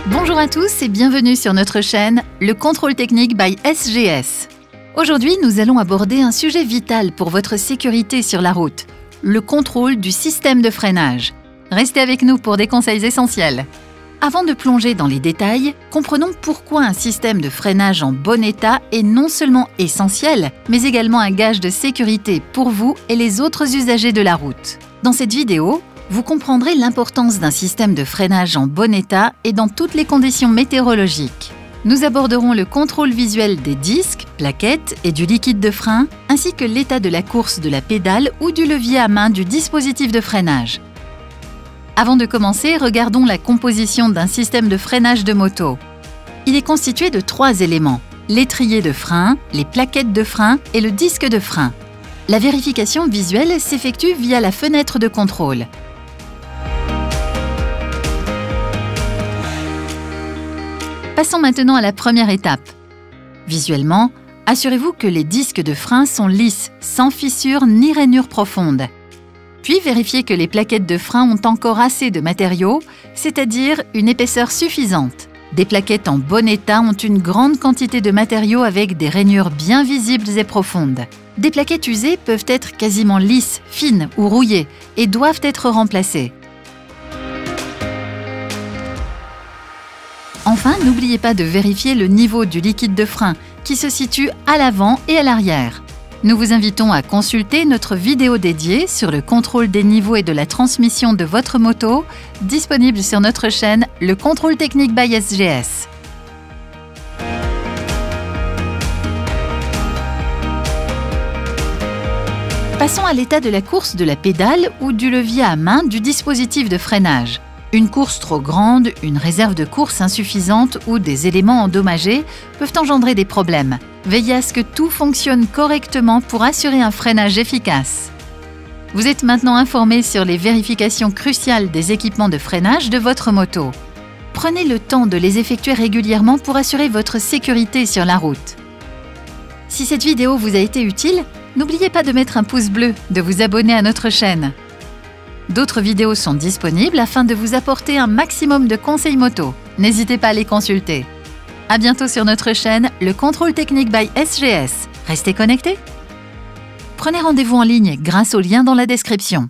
Bonjour à tous et bienvenue sur notre chaîne, le contrôle technique by SGS. Aujourd'hui, nous allons aborder un sujet vital pour votre sécurité sur la route, le contrôle du système de freinage. Restez avec nous pour des conseils essentiels. Avant de plonger dans les détails, comprenons pourquoi un système de freinage en bon état est non seulement essentiel, mais également un gage de sécurité pour vous et les autres usagers de la route. Dans cette vidéo, vous comprendrez l'importance d'un système de freinage en bon état et dans toutes les conditions météorologiques. Nous aborderons le contrôle visuel des disques, plaquettes et du liquide de frein, ainsi que l'état de la course de la pédale ou du levier à main du dispositif de freinage. Avant de commencer, regardons la composition d'un système de freinage de moto. Il est constitué de 3 éléments, l'étrier de frein, les plaquettes de frein et le disque de frein. La vérification visuelle s'effectue via la fenêtre de contrôle. Passons maintenant à la première étape. Visuellement, assurez-vous que les disques de frein sont lisses, sans fissures ni rainures profondes. Puis vérifiez que les plaquettes de frein ont encore assez de matériaux, c'est-à-dire une épaisseur suffisante. Des plaquettes en bon état ont une grande quantité de matériaux avec des rainures bien visibles et profondes. Des plaquettes usées peuvent être quasiment lisses, fines ou rouillées et doivent être remplacées. Enfin, n'oubliez pas de vérifier le niveau du liquide de frein qui se situe à l'avant et à l'arrière. Nous vous invitons à consulter notre vidéo dédiée sur le contrôle des niveaux et de la transmission de votre moto, disponible sur notre chaîne Le Contrôle Technique by SGS. Passons à l'état de la course de la pédale ou du levier à main du dispositif de freinage. Une course trop grande, une réserve de course insuffisante ou des éléments endommagés peuvent engendrer des problèmes. Veillez à ce que tout fonctionne correctement pour assurer un freinage efficace. Vous êtes maintenant informé sur les vérifications cruciales des équipements de freinage de votre moto. Prenez le temps de les effectuer régulièrement pour assurer votre sécurité sur la route. Si cette vidéo vous a été utile, n'oubliez pas de mettre un pouce bleu, de vous abonner à notre chaîne. D'autres vidéos sont disponibles afin de vous apporter un maximum de conseils moto. N'hésitez pas à les consulter. À bientôt sur notre chaîne, le contrôle technique by SGS. Restez connectés. Prenez rendez-vous en ligne grâce au lien dans la description.